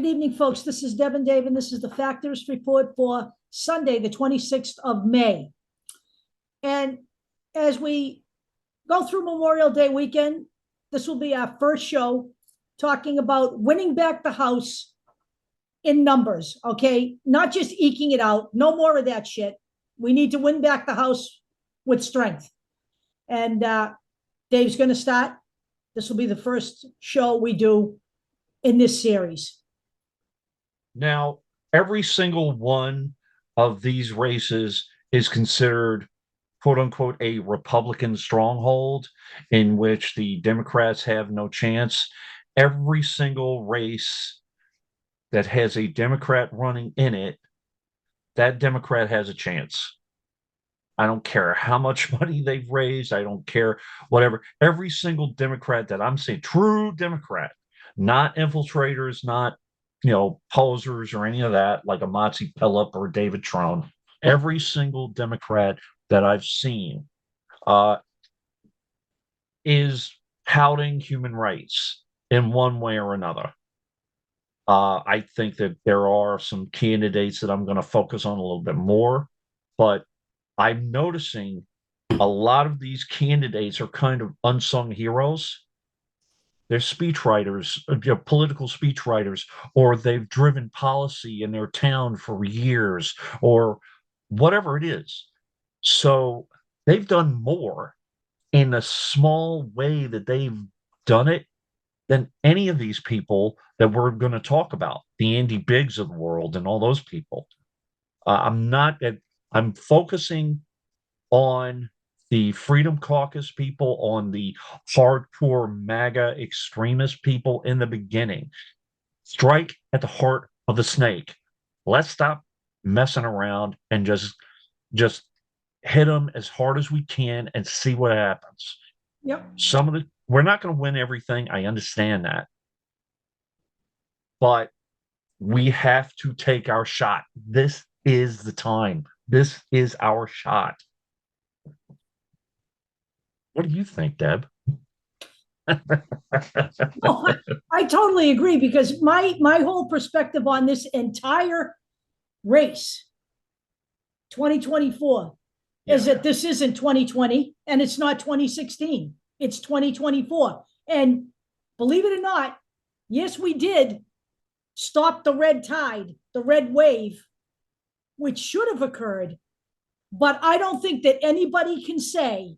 Good evening, folks. This is Deb and Dave, and this is the Factivist Report for Sunday, the 26th of May. And as we go through Memorial Day weekend, this will be our first show talking about winning back the House in numbers, okay? Not just eking it out. No more of that shit. We need to win back the House with strength. And Dave's going to start. This will be the first show we do in this series. Now, every single one of these races is considered, quote unquote, a Republican stronghold in which the Democrats have no chance. Every single race that has a Democrat running in it, that Democrat has a chance. I don't care how much money they've raised. I don't care whatever. Every single Democrat that I'm saying, true Democrat, not infiltrators, not posers or any of that, like a Motzi Pellip or David Trone. Every single Democrat that I've seen is touting human rights in one way or another. I think that there are some candidates that I'm going to focus on a little bit more, but I'm noticing a lot of these candidates are kind of unsung heroes. They're speechwriters, political speechwriters, or they've driven policy in their town for years, or whatever it is. So they've done more in a small way that they've done it than any of these people that we're going to talk about, the Andy Biggs of the world and all those people. I'm focusing on the Freedom Caucus people, on the hardcore MAGA extremist people in the beginning. Strike at the heart of the snake. Let's stop messing around and just hit them as hard as we can and see what happens. Yep. We're not going to win everything. I understand that. But we have to take our shot. This is the time. This is our shot. What do you think, Deb? Oh, I totally agree, because my whole perspective on this entire race, 2024, is that this isn't 2020 and it's not 2016. It's 2024. And believe it or not, yes, we did stop the red tide, the red wave, which should have occurred. But I don't think that anybody can say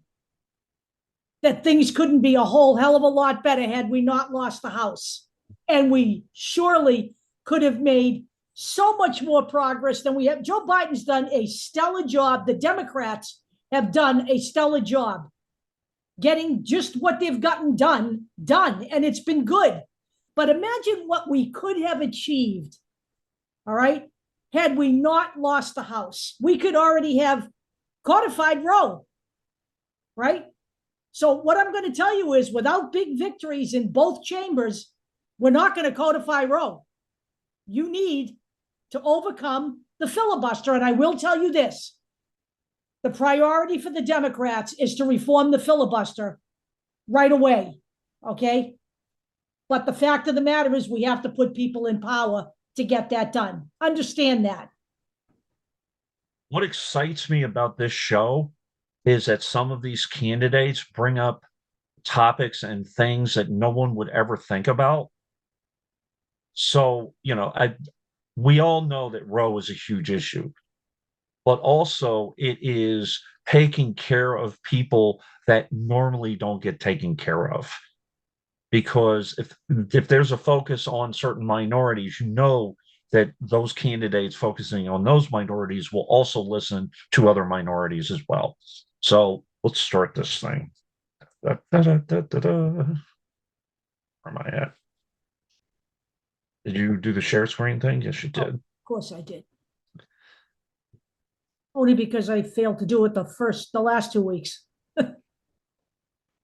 that things couldn't be a whole hell of a lot better had we not lost the House. And we surely could have made so much more progress than we have. Joe Biden's done a stellar job. The Democrats have done a stellar job getting just what they've gotten done, and it's been good. But imagine what we could have achieved, all right, had we not lost the House. We could already have codified Roe, right? So what I'm going to tell you is, without big victories in both chambers, we're not going to codify Roe. You need to overcome the filibuster. And I will tell you this: the priority for the Democrats is to reform the filibuster right away, okay? But the fact of the matter is, we have to put people in power to get that done. Understand that. What excites me about this show is that some of these candidates bring up topics and things that no one would ever think about. So, we all know that Roe is a huge ip, but also it is taking care of people that normally don't get taken care of. Because if there's a focus on certain minorities, that those candidates focusing on those minorities will also listen to other minorities as well. So let's start this thing. Where am I at? Did you do the share screen thing? Yes, you did. Of course I did. Only because I failed to do it the last 2 weeks.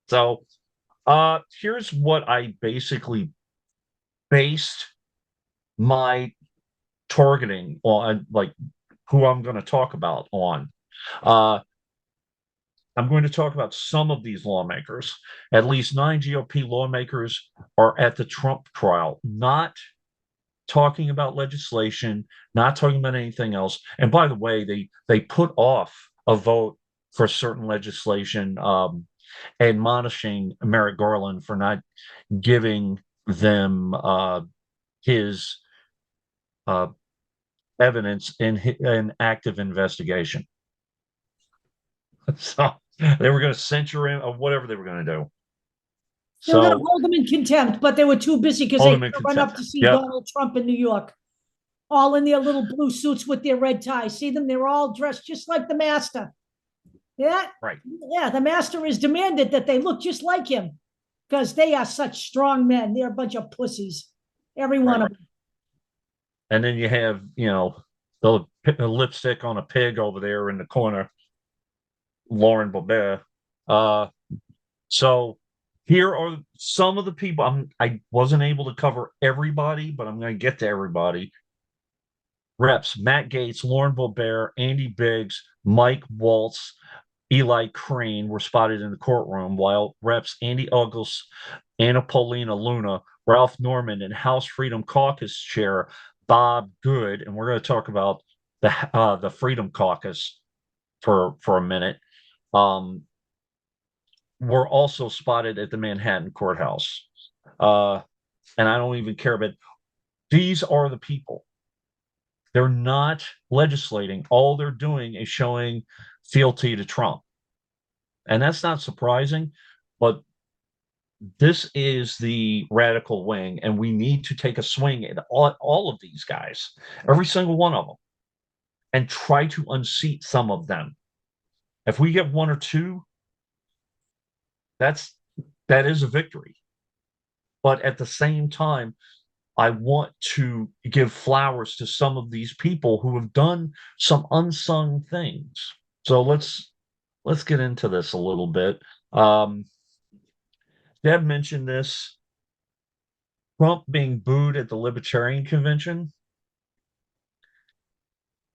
So here's what I basically based my targeting on, like who I'm going to talk about on. I'm going to talk about some of these lawmakers. At least 9 GOP lawmakers are at the Trump trial, not talking about legislation, not talking about anything else. And by the way, they put off a vote for certain legislation, admonishing Merrick Garland for not giving them his uh, evidence in an active investigation. So they were going to censure him or whatever they were going to do. They were going to So hold him in contempt, but they were too busy because they hold had him in to run up contempt. to see Yep. Donald Trump in New York, all in their little blue suits with their red ties. See them? They're all dressed just like the master. Yeah. Right. Yeah. The master has demanded that they look just like him because they are such strong men. They're a bunch of pussies. Every one of them. And then you have, the lipstick on a pig over there in the corner, Lauren Bobert. So here are some of the people. I wasn't able to cover everybody, but I'm going to get to everybody. Reps: Matt Gaetz, Lauren Bobert, Andy Biggs, Mike Waltz, Eli Crane were spotted in the courtroom, while Reps Andy Uggles, Anna Paulina Luna, Ralph Norman, and House Freedom Caucus Chair Bob Good, and we're going to talk about the Freedom Caucus for a minute, were also spotted at the Manhattan courthouse. And I don't even care, but these are the people. They're not legislating. All they're doing is showing fealty to Trump. And that's not surprising, but this is the radical wing, and we need to take a swing at all of these guys, every single one of them, and try to unseat some of them. If we get one or two, that is a victory. But at the same time, I want to give flowers to some of these people who have done some unsung things. So let's get into this a little bit. Deb mentioned this. Trump being booed at the Libertarian Convention.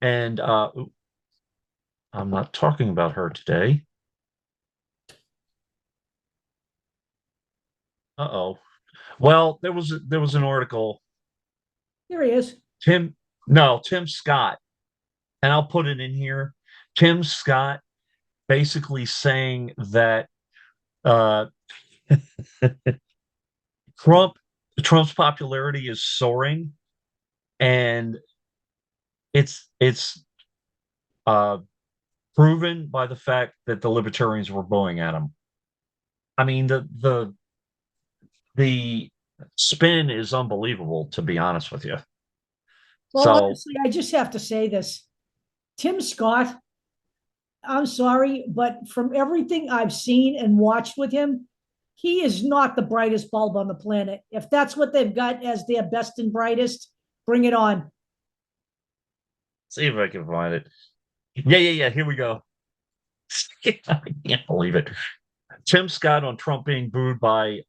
And I'm not talking about her today. Uh-oh. Well, there was an article. Here he is. Tim Scott, and I'll put it in here. Tim Scott basically saying that uh, Trump's popularity is soaring, and it's proven by the fact that the libertarians were booing at him. I mean, the spin is unbelievable, to be honest with you. Well, So honestly, I just have to say this. Tim Scott, I'm sorry, but from everything I've seen and watched with him, he is not the brightest bulb on the planet. If that's what they've got as their best and brightest, bring it on. see if I can find it. Yeah. Here we go. I can't believe it. Tim Scott on Trump being booed by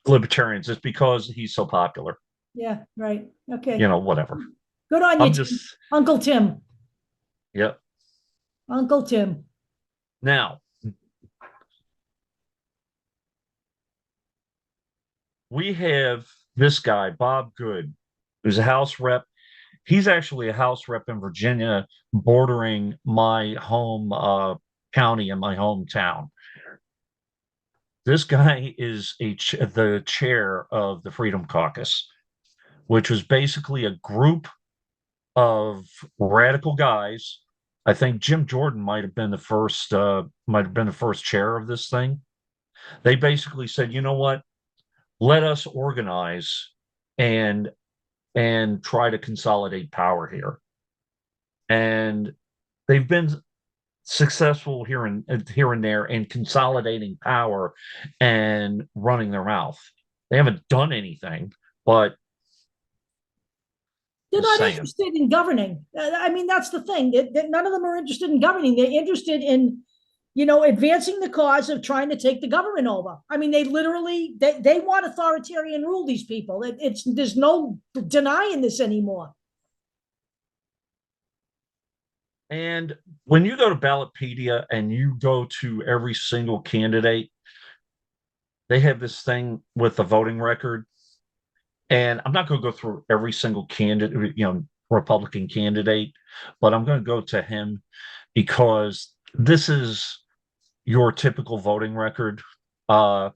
libertarians is because he's so popular. Yeah, right. Okay. Whatever. Good on you, I'm Tim. just, Uncle Tim. yep. Uncle Tim. Now, we have this guy, Bob Good, who's a House rep. He's actually a House rep in Virginia, bordering my home county and my hometown. This guy is the chair of the Freedom Caucus, which was basically a group of radical guys. I think Jim Jordan might have been the first chair of this thing. They basically said, you know what? Let us organize and try to consolidate power here. And they've been successful here and there in consolidating power and running their mouth. They haven't done anything, but They're just not saying. interested in governing. I mean, that's the thing. None of them are interested in governing. They're interested in, advancing the cause of trying to take the government over. I mean, they literally they want authoritarian rule. These people. There's no denying this anymore. And when you go to Ballotpedia and you go to every single candidate, they have this thing with the voting record. And I'm not going to go through every single candidate, Republican candidate, but I'm going to go to him because this is your typical voting record. Uh,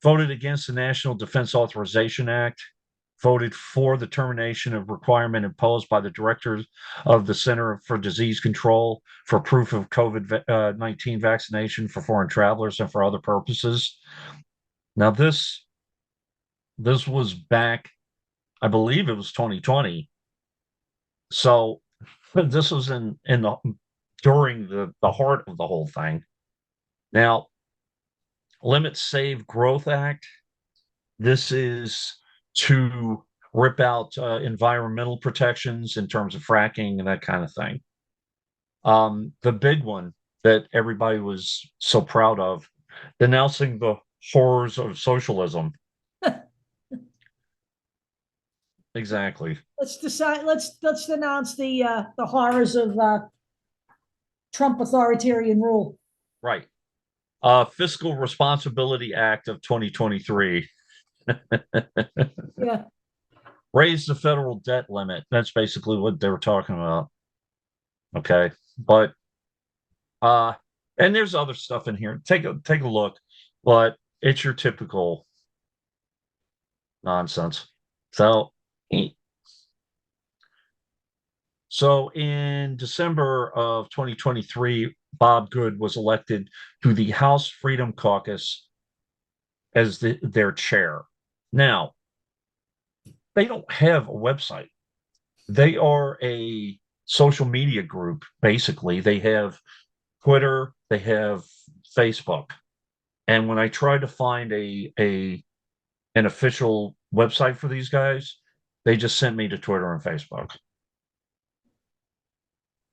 Voted against the National Defense Authorization Act, voted for the termination of requirement imposed by the directors of the Center for Disease Control for proof of COVID-19 vaccination for foreign travelers and for other purposes. Now, this was back, I believe it was 2020. So this was in the during the heart of the whole thing. Now, Limit Save Growth Act. This is to rip out environmental protections in terms of fracking and that kind of thing. The big one that everybody was so proud of, denouncing the horrors of socialism. Exactly. Let's decide, let's denounce the horrors of Trump authoritarian rule. Right. Fiscal Responsibility Act of 2023. Yeah. Raise the federal debt limit. That's basically what they were talking about. Okay. But and there's other stuff in here. Take a look, but it's your typical nonsense. So in December of 2023, Bob Good was elected to the House Freedom Caucus as their chair. Now, they don't have a website. They are a social media group, basically. They have Twitter, they have Facebook. And when I tried to find an official website for these guys, they just sent me to Twitter and Facebook.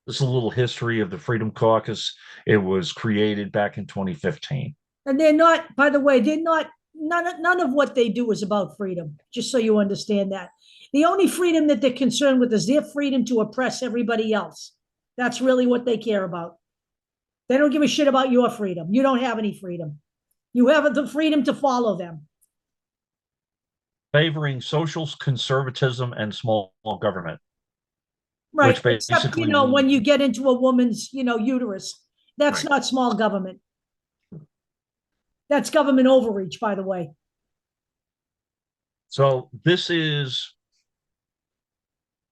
This is a little history of the Freedom Caucus. It was created back in 2015. And they're not, by the way, they're not, none of what they do is about freedom, just so you understand that. The only freedom that they're concerned with is their freedom to oppress everybody else. That's really what they care about. They don't give a shit about your freedom. You don't have any freedom. You have the freedom to follow them. Favoring social conservatism and small government. Right. Which Except, basically when you get into a woman's, uterus, that's right. not small government. That's government overreach, by the way. So this is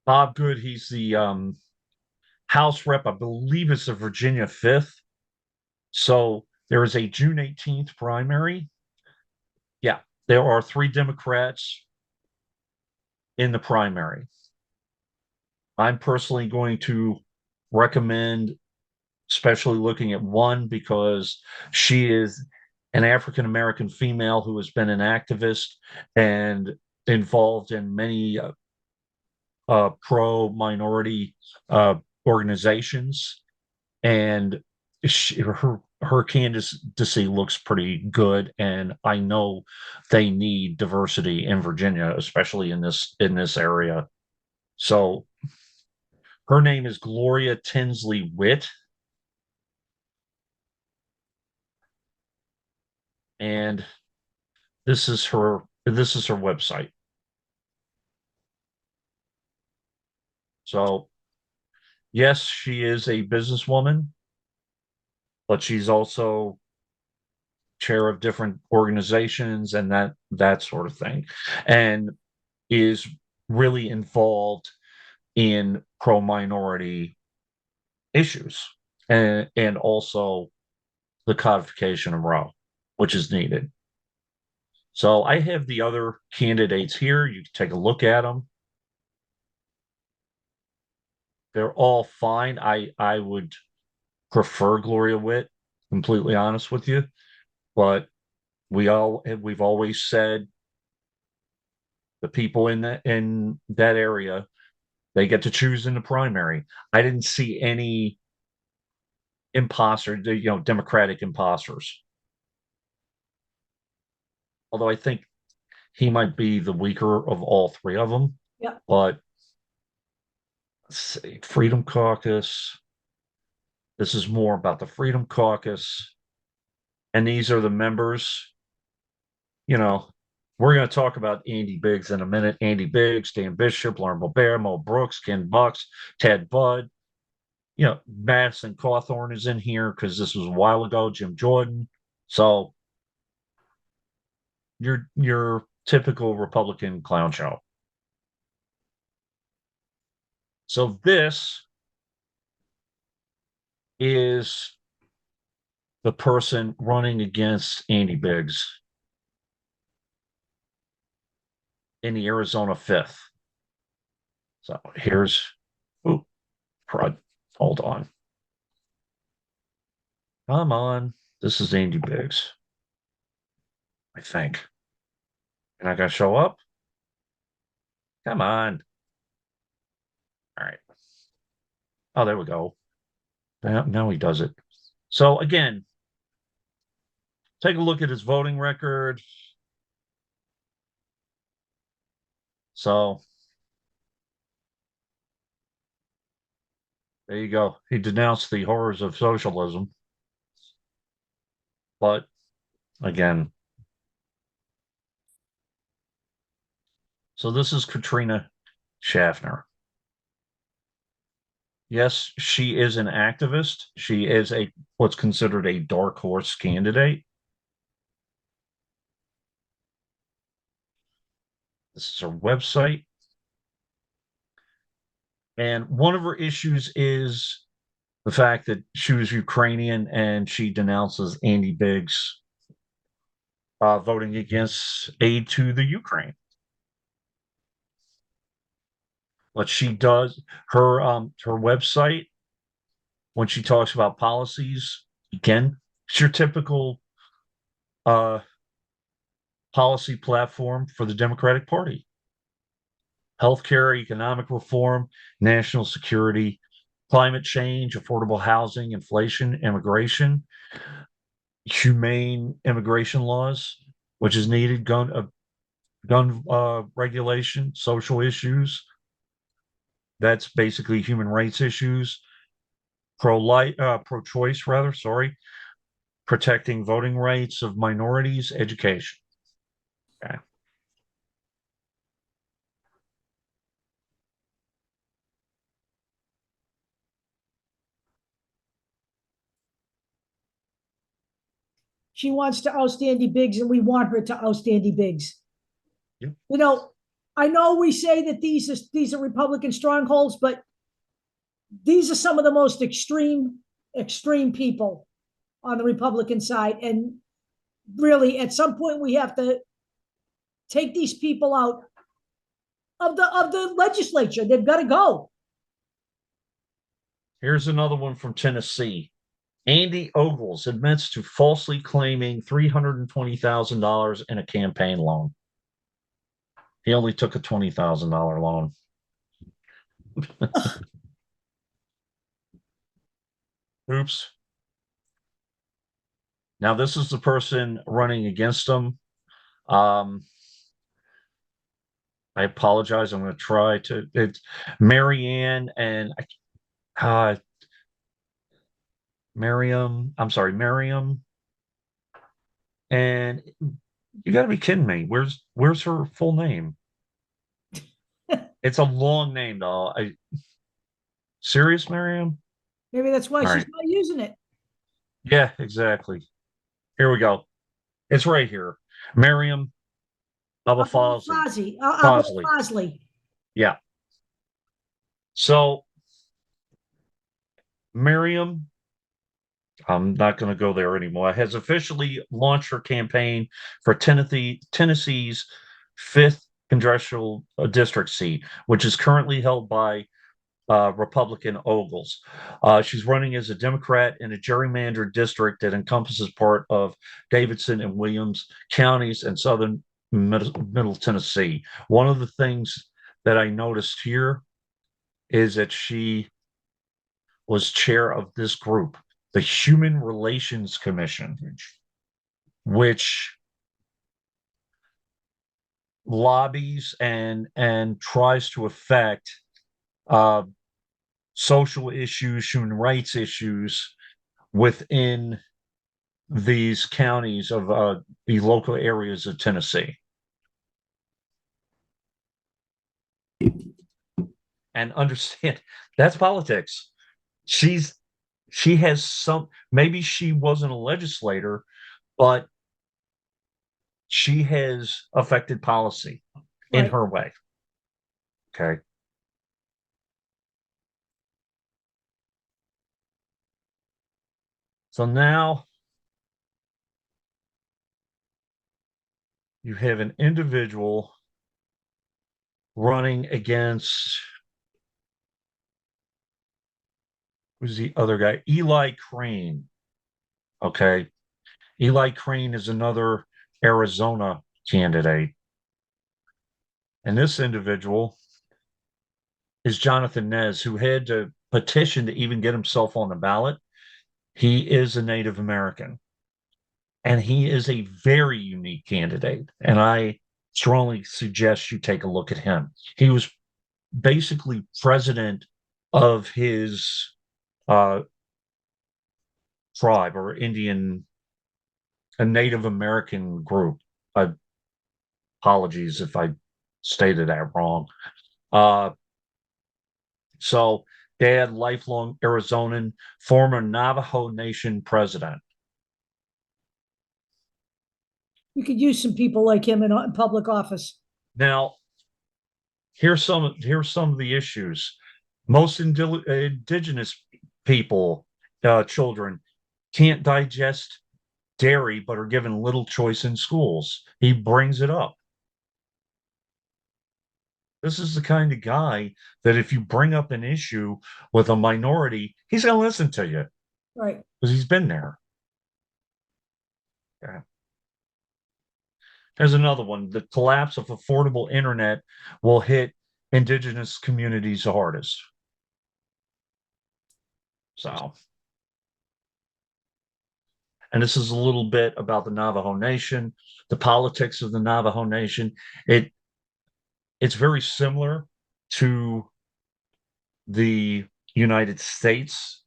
Bob Good. He's the House rep. I believe it's the Virginia 5th. So there is a June 18th primary. Yeah, there are 3 Democrats in the primary. I'm personally going to recommend, especially looking at one, because she is an African American female who has been an activist and involved in many pro minority organizations, and her candidacy looks pretty good. And I know they need diversity in Virginia, especially in this area. So her name is Gloria Tinsley Witt. And this is her website. So yes, she is a businesswoman, but she's also chair of different organizations and that sort of thing, and is really involved in pro minority issues, and also the codification of Roe, which is needed. So I have the other candidates here. You can take a look at them. They're all fine. I would prefer Gloria Witt, completely honest with you, but we've always said the people in that area, they get to choose in the primary. I didn't see any Democratic imposters. Although I think he might be the weaker of all 3 of them. Yeah. But let's see, Freedom Caucus. This is more about the Freedom Caucus. And these are the members, We're going to talk about Andy Biggs in a minute. Andy Biggs, Dan Bishop, Lauren Boebert, Mo Brooks, Ken Bucks, Ted Budd. Madison Cawthorn is in here because this was a while ago. Jim Jordan. So your typical Republican clown show. So this is the person running against Andy Biggs in the Arizona 5th. So here's, crud. Hold on. Come on. This is Andy Biggs, I think. And I got to show up? Come on. All right. Oh, there we go. Now he does it. So again, take a look at his voting record. So there you go. He denounced the horrors of socialism. But again, so this is Katrina Schaffner. Yes, she is an activist. She is what's considered a dark horse candidate. This is her website. And one of her issues is the fact that she was Ukrainian and she denounces Andy Biggs voting against aid to the Ukraine. What she does, her website, when she talks about policies, again, it's your typical policy platform for the Democratic Party. Healthcare, economic reform, national security, climate change, affordable housing, inflation, immigration, humane immigration laws, which is needed, gun regulation, social issues. That's basically human rights issues. Pro-choice, rather. Sorry, protecting voting rights of minorities, education. Okay. She wants to oust Andy Biggs, and we want her to oust Andy Biggs. Yep. I know we say that these are Republican strongholds, but these are some of the most extreme people on the Republican side. And really, at some point, we have to take these people out of the legislature. They've got to go. Here's another one from Tennessee. Andy Ogles admits to falsely claiming $320,000 in a campaign loan. He only took a $20,000 loan. Oops. Now, this is the person running against him. I apologize. I'm going to try to. It's Marianne and Miriam. I'm sorry, Miriam. And you got to be kidding me. Where's her full name? It's a long name, though. Serious, Miriam? Maybe that's why All she's right. not using it. Yeah, exactly. Here we go. It's right here. Miriam Abafosley. Bosley. Yeah. So Miriam, I'm not going to go there anymore, has officially launched her campaign for Tennessee's 5th congressional district seat, which is currently held by Republican Ogles. She's running as a Democrat in a gerrymandered district that encompasses part of Davidson and Williams counties and southern middle Tennessee. One of the things that I noticed here is that she was chair of this group, the Human Relations Commission, which lobbies and tries to affect social issues, human rights issues within these counties of the local areas of Tennessee. And understand that's politics. She has some, maybe she wasn't a legislator, but she has affected policy in Right. her way. Okay. So now you have an individual running against, who's the other guy? Eli Crane. Okay. Eli Crane is another Arizona candidate. And this individual is Jonathan Nez, who had to petition to even get himself on the ballot. He is a Native American, and he is a very unique candidate. And I strongly suggest you take a look at him. He was basically president of his uh, tribe or Indian, a Native American group. Apologies if I stated that wrong. Uh, so, dad, lifelong Arizonan, former Navajo Nation president. We could use some people like him in public office. Now, here's some of the issues. Most indigenous people, children, can't digest dairy, but are given little choice in schools. He brings it up. This is the kind of guy that if you bring up an issue with a minority, he's going to listen to you Right. because he's been there. Yeah. There's another one. The collapse of affordable internet will hit indigenous communities the hardest. So, and this is a little bit about the Navajo Nation, the politics of the Navajo Nation. It's very similar to the United States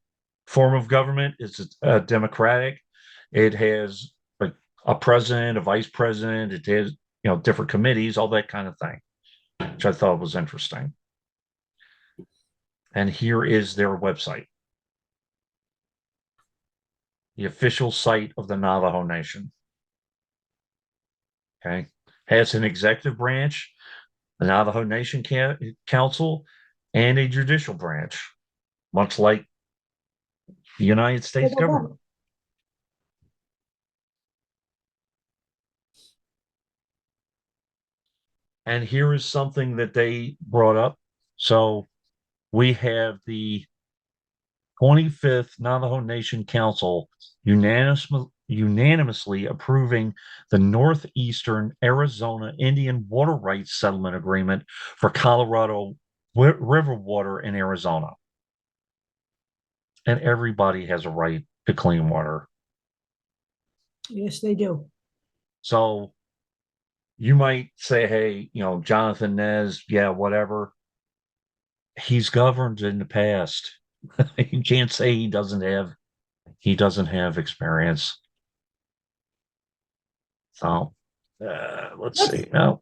form of government. It's democratic. It has a president, a vice president. It has different committees, all that kind of thing, which I thought was interesting. And here is their website, the official site of the Navajo Nation. Okay, has an executive branch, the Navajo Nation Council, and a judicial branch, much like the United States government. And here is something that they brought up. So we have the 25th Navajo Nation Council unanimously approving the Northeastern Arizona Indian Water Rights Settlement Agreement for Colorado River water in Arizona. And everybody has a right to clean water. Yes, they do. So you might say, hey, Jonathan Nez, yeah, whatever. He's governed in the past. You can't say he doesn't have experience. So let's see. Now,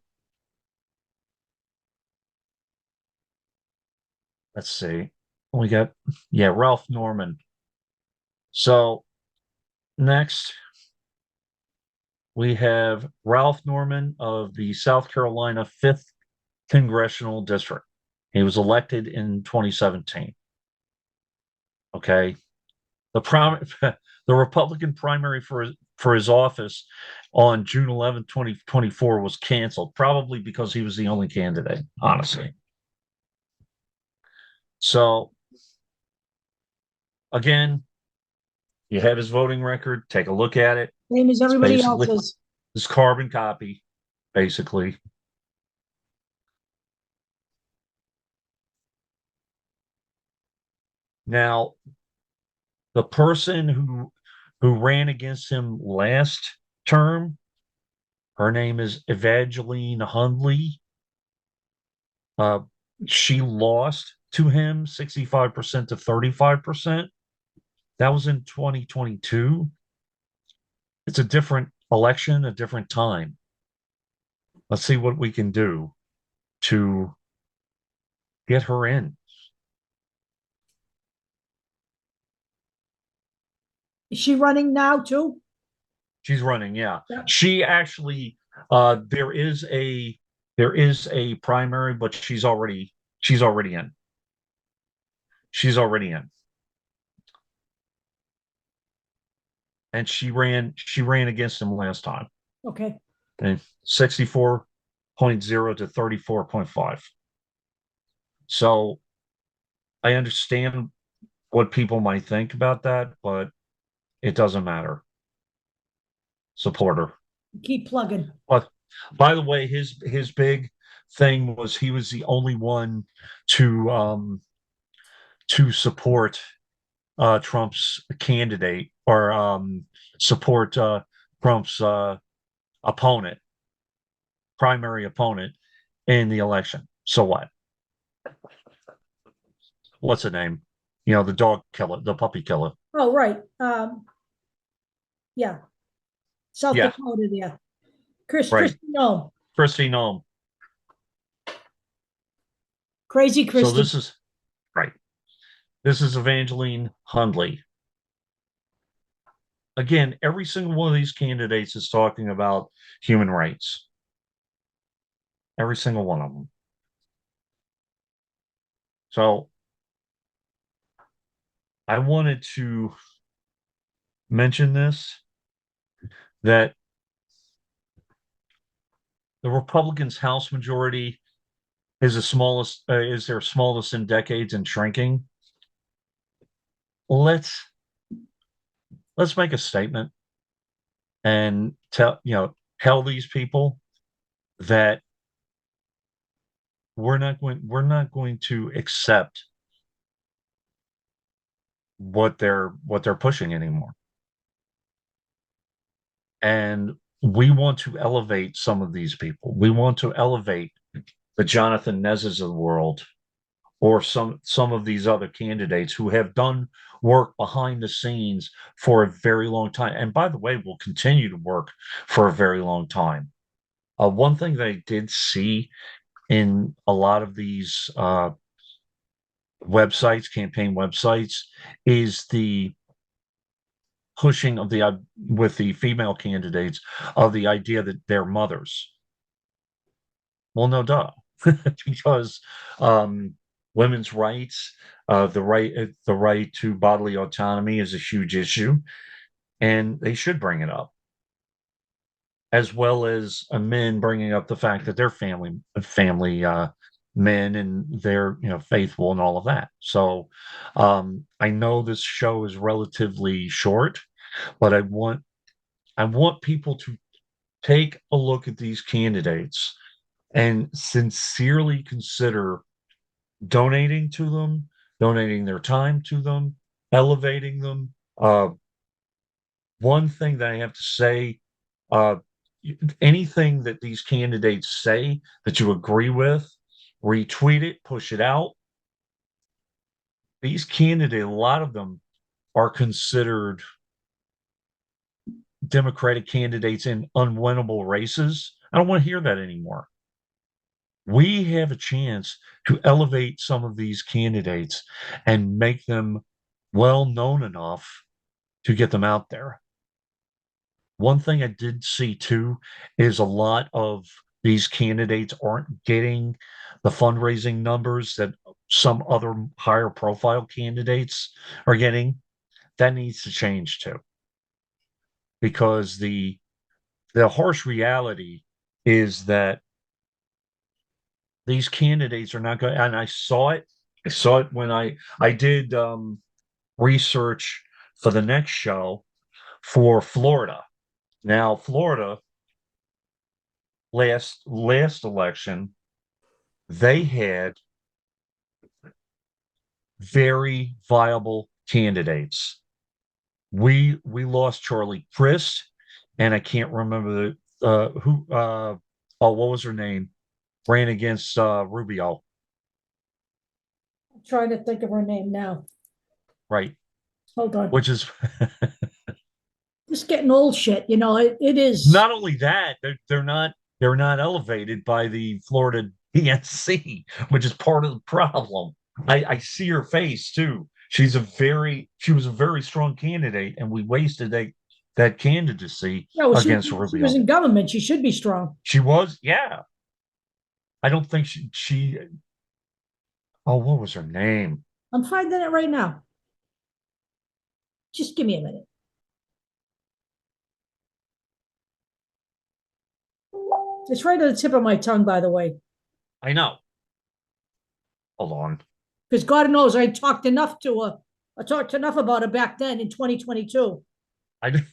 let's see. We got Ralph Norman. So next we have Ralph Norman of the South Carolina 5th Congressional District. He was elected in 2017. Okay. The Republican primary for his office on June 11, 2024 was canceled, probably because he was the only candidate, honestly. So again, you have his voting record, take a look at it. Same as everybody else's. This carbon copy, basically. Now, the person who ran against him last term, her name is Evangeline Hundley. She lost to him 65% to 35%. That was in 2022. It's a different election, a different time. Let's see what we can do to get her in. Is she running now too? She's running, yeah. Yeah. She actually there is a primary, but she's already in. She's already in. And she ran against him last time. Okay. And 64.0 to 34.5. So I understand what people might think about that, but it doesn't matter. Support her. Keep plugging. But by the way, his big thing was he was the only one to support Trump's candidate or support Trump's opponent, primary opponent in the election. So what? What's the name? The dog killer, the puppy killer. Oh, right. Yeah. South Yeah, Dakota there. right. Christy, no. Christy Nome. Crazy So Christy. this is right. This is Evangeline Hundley. Again, every single one of these candidates is talking about human rights. Every single one of them. So I wanted to mention this that the Republicans' House majority is their smallest in decades and shrinking. Let's make a statement and tell these people that we're not going to accept what they're pushing anymore. And we want to elevate some of these people. We want to elevate the Jonathan Nezes of the world, or some of these other candidates who have done work behind the scenes for a very long time. And by the way, will continue to work for a very long time. One thing that I did see in a lot of these websites, campaign websites, is the pushing of the with the female candidates of the idea that they're mothers. Well, no, duh, because women's rights, the right to bodily autonomy is a huge issue, and they should bring it up, as well as men bringing up the fact that they're family men and they're faithful and all of that. So I know this show is relatively short, but I want people to take a look at these candidates and sincerely consider donating to them, donating their time to them, elevating them. One thing that I have to say, uh, anything that these candidates say that you agree with, retweet it, push it out. These candidates, a lot of them are considered Democratic candidates in unwinnable races. I don't want to hear that anymore. We have a chance to elevate some of these candidates and make them well known enough to get them out there. One thing I did see too is a lot of these candidates aren't getting the fundraising numbers that some other higher profile candidates are getting. That needs to change too, because the harsh reality is that these candidates are not going, and I saw it when I did research for the next show for Florida. Now, Florida, last election, they had very viable candidates. We lost Charlie Crist, and I can't remember the who oh, what was her name? Ran against Rubio, I'm trying to think of her name now. right? Hold on. Which is Just getting old shit, it is. not only that, they're not elevated by the Florida PNC, which is part of the problem. I see her face too. She was a very strong candidate, and we wasted that candidacy Yeah, well, against she was Rubio. in government. She should be strong. She was, yeah. I don't think she oh, what was her name? I'm finding it right now. Just give me a minute. It's right at the tip of my tongue, by the way, I know. Hold on. because God knows I talked enough to her. I talked enough about her back then in 2022. I just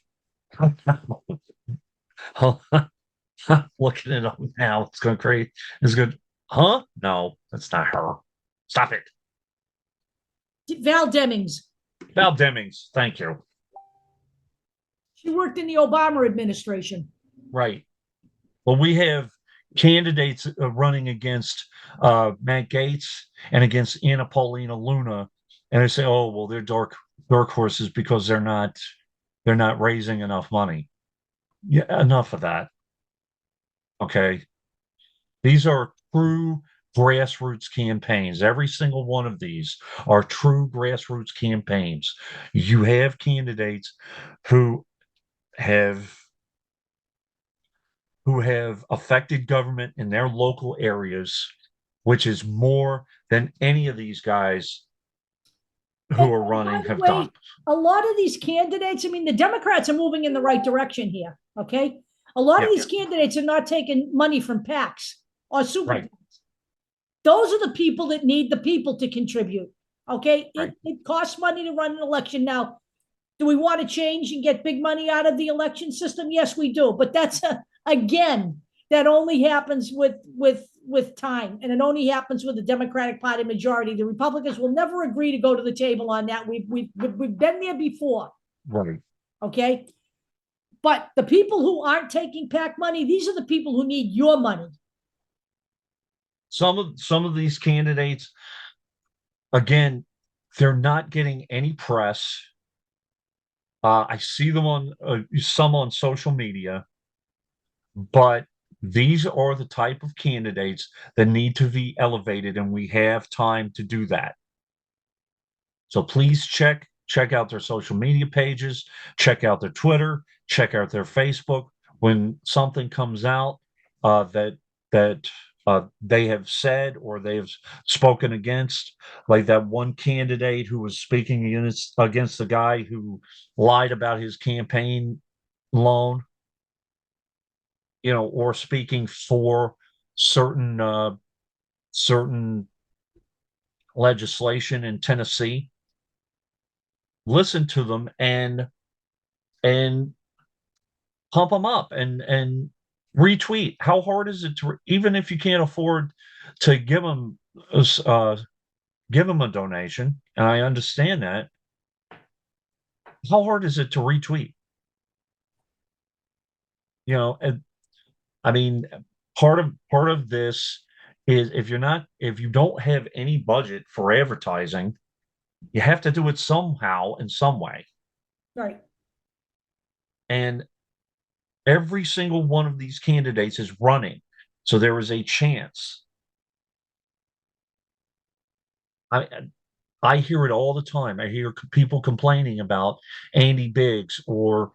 looking it up now. It's going crazy. It's good. Huh? No, that's not her. Stop it. Val Demings. Val Demings. Thank you. She worked in the Obama administration. Right. Well, we have candidates running against Matt Gaetz and against Anna Paulina Luna, and they say, "Oh, well, they're dark horses because they're not raising enough money." Yeah, enough of that. Okay, these are true grassroots campaigns. Every single one of these are true grassroots campaigns. You have candidates who have affected government in their local areas, which is more than any of these guys who are And by running the have way, done. a lot of these candidates, I mean, the Democrats are moving in the right direction here. Okay. A lot of Yeah, these candidates are not taking money from PACs or super right, PACs. Those are the people that need the people to contribute. Okay. right. It costs money to run an election. Now, do we want to change and get big money out of the election system? Yes, we do. But that's again, that only happens with time, and it only happens with the Democratic Party majority. The Republicans will never agree to go to the table on that. We've been there before. Right. Okay. But the people who aren't taking PAC money, these are the people who need your money. Some of these candidates, again, they're not getting any press. I see them on some on social media, but these are the type of candidates that need to be elevated, and we have time to do that. So please check out their social media pages, check out their Twitter, check out their Facebook. When something comes out that they have said or they've spoken against, like that one candidate who was speaking against the guy who lied about his campaign loan, or speaking for certain legislation in Tennessee. Listen to them and pump them up and retweet. How hard is it to, even if you can't afford to give them a donation? And I understand that. How hard is it to retweet? And I mean, part of this is if you don't have any budget for advertising, you have to do it somehow in some way. Right. And every single one of these candidates is running. So there is a chance. I I hear it all the time. I hear people complaining about Andy Biggs or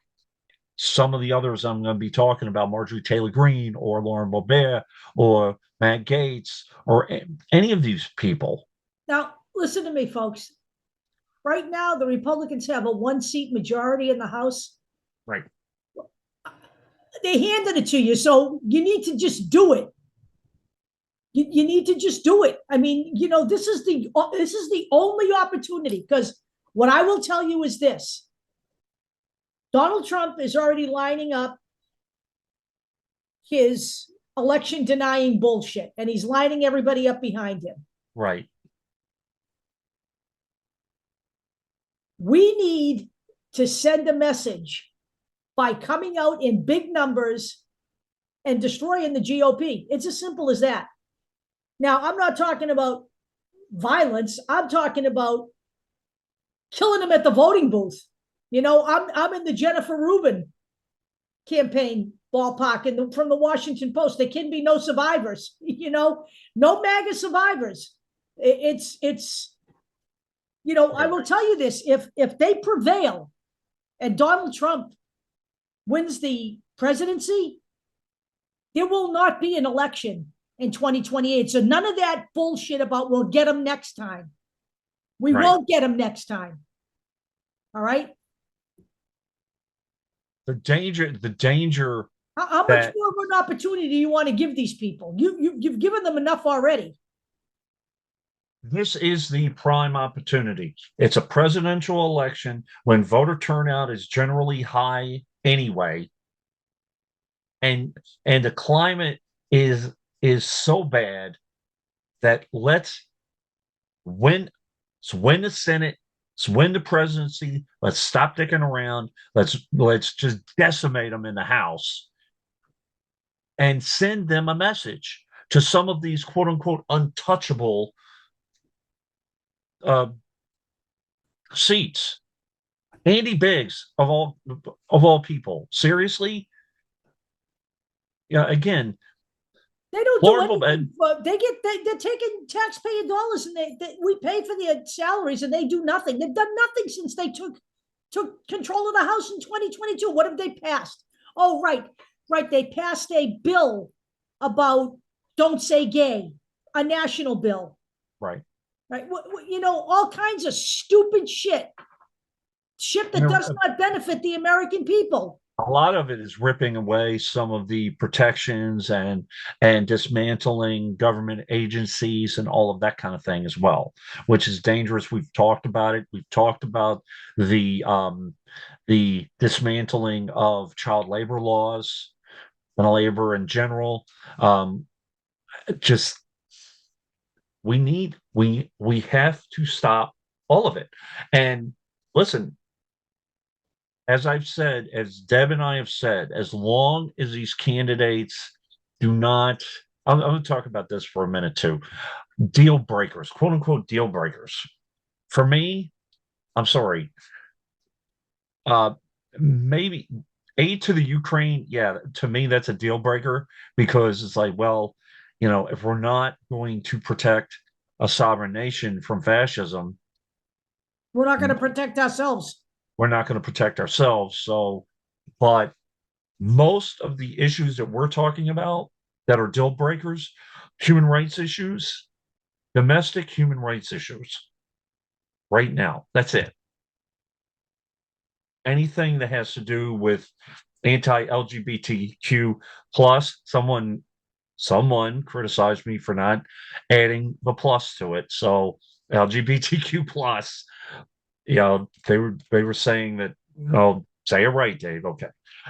some of the others I'm going to be talking about, Marjorie Taylor Greene or Lauren Boebert or Matt Gaetz or any of these people. Now, listen to me, folks. Right now, the Republicans have a 1-seat majority in the House. Right. They handed it to you, so you need to just do it. You need to just do it. I mean, this is the only opportunity, because what I will tell you is this: Donald Trump is already lining up his election denying bullshit, and he's lining everybody up behind him. Right. We need to send a message by coming out in big numbers and destroying the GOP. It's as simple as that. Now, I'm not talking about violence. I'm talking about killing them at the voting booth. I'm in the Jennifer Rubin campaign ballpark from the Washington Post. There can be no survivors, no MAGA survivors. It's I will tell you this: if they prevail and Donald Trump wins the presidency, there will not be an election in 2028. So none of that bullshit about we'll get him next time. We won't get him next time. All right. The danger. How much more of an opportunity do you want to give these people? You've given them enough already. This is the prime opportunity. It's a presidential election when voter turnout is generally high anyway. And the climate is so bad that let's win the Senate, let's win the presidency, let's stop dicking around, let's just decimate them in the House and send them a message to some of these quote unquote untouchable seats. Andy Biggs of all people, seriously. Yeah, again, they don't do anything. They're taking taxpayer dollars, and we pay for their salaries, and they do nothing. They've done nothing since they took control of the House in 2022. What have they passed? Oh, right. They passed a bill about don't say gay, a national bill. Right. All kinds of stupid shit that does not benefit the American people. A lot of it is ripping away some of the protections and dismantling government agencies and all of that kind of thing as well, which is dangerous. We've talked about it. We've talked about the dismantling of child labor laws and labor in general. Just we have to stop all of it. And listen, as I've said, as Deb and I have said, as long as these candidates do not, I'm going to talk about this for a minute too. Deal breakers, quote unquote, deal breakers. For me, I'm sorry. Maybe aid to the Ukraine. Yeah, to me, that's a deal breaker because it's like, well, if we're not going to protect a sovereign nation from fascism, we're not going to protect ourselves. We're not going to protect ourselves. So, but most of the issues that we're talking about that are deal breakers, human rights issues, domestic human rights issues, right now, that's it. Anything that has to do with anti-LGBTQ plus, someone criticized me for not adding the plus to it. So LGBTQ plus, they were saying that, oh, say it right, Dave. Okay.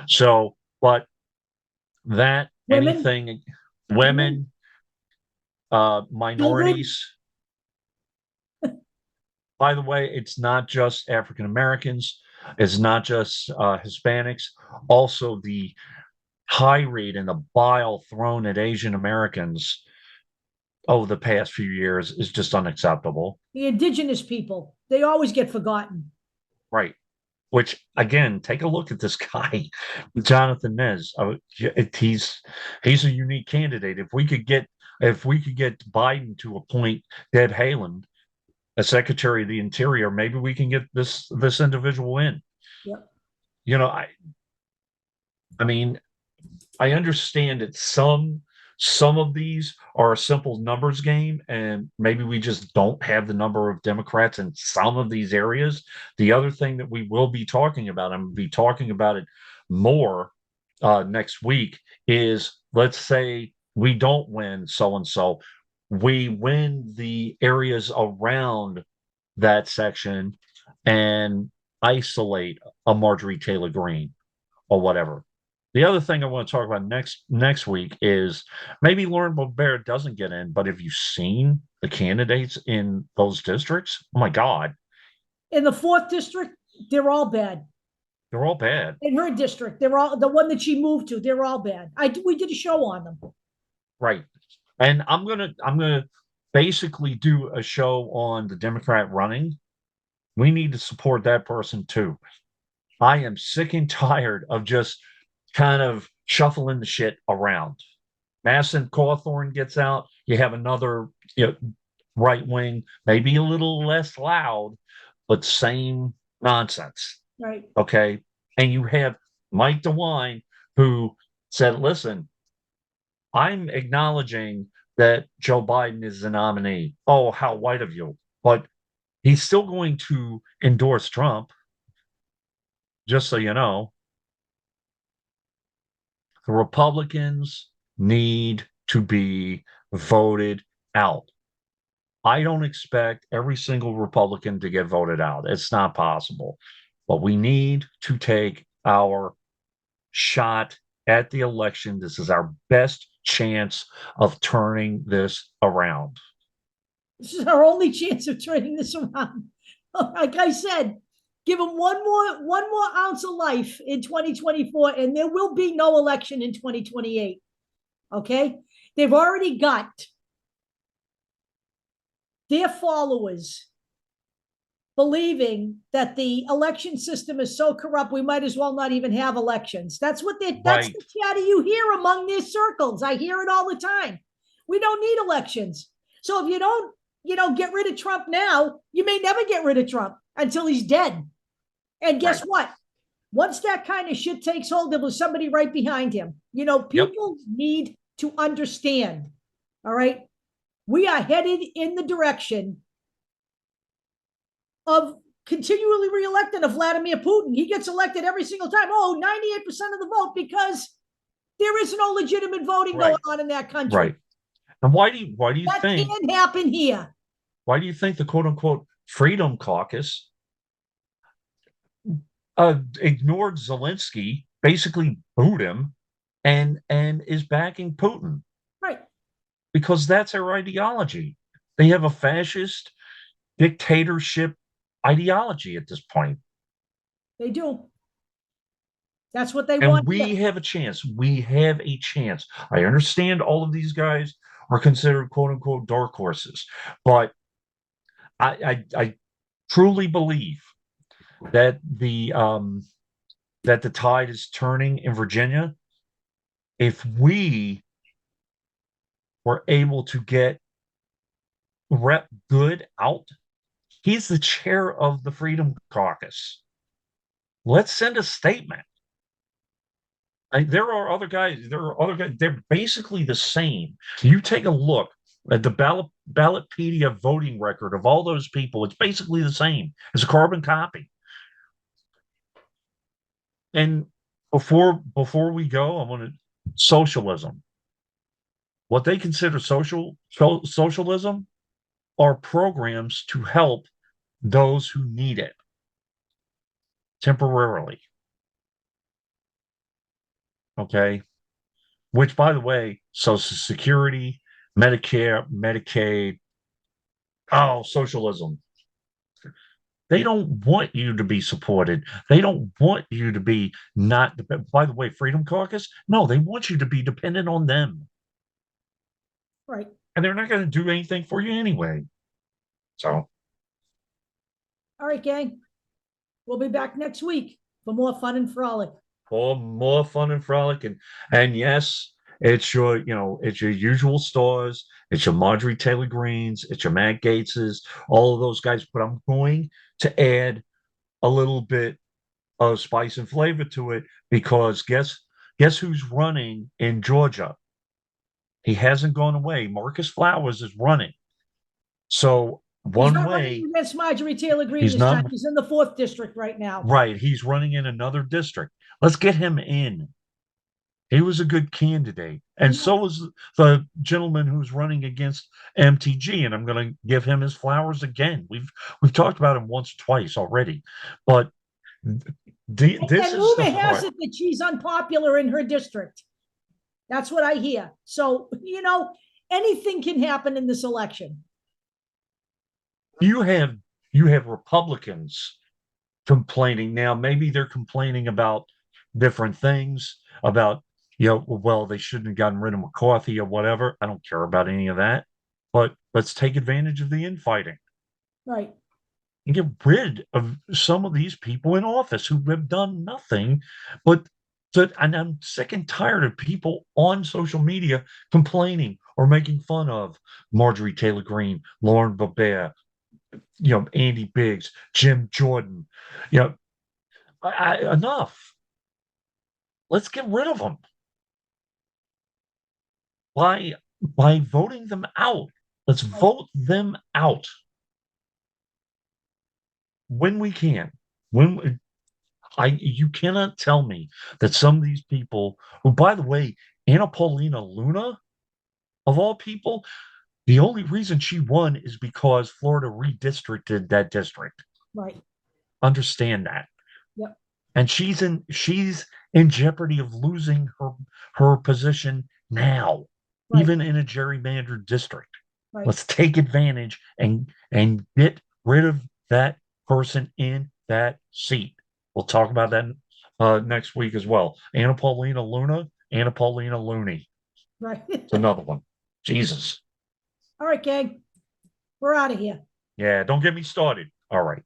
So, but that anything, women, minorities. By the way, it's not just African Americans. It's not just Hispanics. Also, the high rate and the bile thrown at Asian Americans over the past few years is just unacceptable. The indigenous people, they always get forgotten. Right. Which, again, take a look at this guy, Jonathan Nez. He's a unique candidate. If we could get Biden to appoint Deb Haaland as Secretary of the Interior, maybe we can get this individual in. Yep. I mean, I understand that some of these are a simple numbers game, and maybe we just don't have the number of Democrats in some of these areas. The other thing that we will be talking about, I'm going to be talking about it more next week, is let's say we don't win so-and-so. We win the areas around that section and isolate a Marjorie Taylor Greene or whatever. The other thing I want to talk about next week is maybe Lauren Boebert doesn't get in, but have you seen the candidates in those districts? Oh my God. In the 4th district, they're all bad. They're all bad. In her district, they're all the one that she moved to, they're all bad. We did a show on them. Right. And I'm gonna basically do a show on the Democrat running. We need to support that person too. I am sick and tired of just kind of shuffling the shit around. Masson Cawthorn gets out. You have another, right wing, maybe a little less loud, but same nonsense. Right. Okay. And you have Mike DeWine, who said, listen, I'm acknowledging that Joe Biden is the nominee. Oh, how white of you. But he's still going to endorse Trump, just so you know. The Republicans need to be voted out. I don't expect every single Republican to get voted out. It's not possible. But we need to take our shot at the election. This is our best chance of turning this around. This is our only chance of turning this around. Like I said, give them one more ounce of life in 2024, and there will be no election in 2028. Okay? They've already got their followers believing that the election system is so corrupt we might as well not even have elections. That's that's the chatter you hear among their circles. I hear it all the time. We don't need elections. So if you don't, get rid of Trump now, you may never get rid of Trump until he's dead. And guess what? Once that kind of shit takes hold, there was somebody right behind him. People need to understand. All right. We are headed in the direction of continually reelecting a Vladimir Putin. He gets elected every single time. 98% of the vote, because there is no legitimate voting going on in that country. Right. And why do you that think that can't happen here? Why do you think the quote unquote Freedom Caucus ignored Zelensky, basically booed him, and is backing Putin? Right. Because that's their ideology. They have a fascist dictatorship ideology at this point. They do. That's what they and want. We have a chance. We have a chance. I understand all of these guys are considered quote unquote dark horses, but I truly believe that the tide is turning in Virginia. If we were able to get Rep Good out, he's the chair of the Freedom Caucus. Let's send a statement. There are other guys. They're basically the same. You take a look at the Ballotpedia voting record of all those people. It's basically the same. It's a carbon copy. And before we go, I want to socialism. What they consider socialism are programs to help those who need it temporarily. Okay. Which, by the way, Social Security, Medicare, Medicaid, socialism. They don't want you to be supported. They don't want you to be not. By the way, Freedom Caucus, no, they want you to be dependent on them. Right. And they're not going to do anything for you anyway. So. All right, gang. We'll be back next week for more fun and frolic. For more fun and frolic. And yes, it's your usual stars. It's your Marjorie Taylor Greens. It's your Matt Gaetzes, all of those guys. But I'm going to add a little bit of spice and flavor to it, because guess who's running in Georgia? He hasn't gone away. Marcus Flowers is running. So he's not running against Marjorie Taylor Greene this time. He's in the 4th district right now. Right. He's running in another district. Let's get him in. He was a good candidate. And so was the gentleman who's running against MTG. And I'm going to give him his flowers again. We've talked about him once or twice already. But this and rumor has it that she's unpopular in her district. That's what I hear. So, anything can happen in this election. You have Republicans complaining now. Maybe they're complaining about different things, about they shouldn't have gotten rid of McCarthy or whatever. I don't care about any of that. But let's take advantage of the infighting. Right. And get rid of some of these people in office who have done nothing but So, and I'm sick and tired of people on social media complaining or making fun of Marjorie Taylor Greene, Lauren Boebert, Andy Biggs, Jim Jordan. You know, enough. Let's get rid of them by voting them out. Let's vote them out when we can. You cannot tell me that some of these people, who, by the way, Anna Paulina Luna, of all people, the only reason she won is because Florida redistricted that district. Right. Understand that. Yep. And she's in jeopardy of losing her position now, Right. even in a gerrymandered district. Right. Let's take advantage and get rid of that person in that seat. We'll talk about that next week as well. Anna Paulina Luna, Anna Paulina Looney. Right. It's another one. Jesus. All right, gang. We're out of here. Yeah, don't get me started. All right.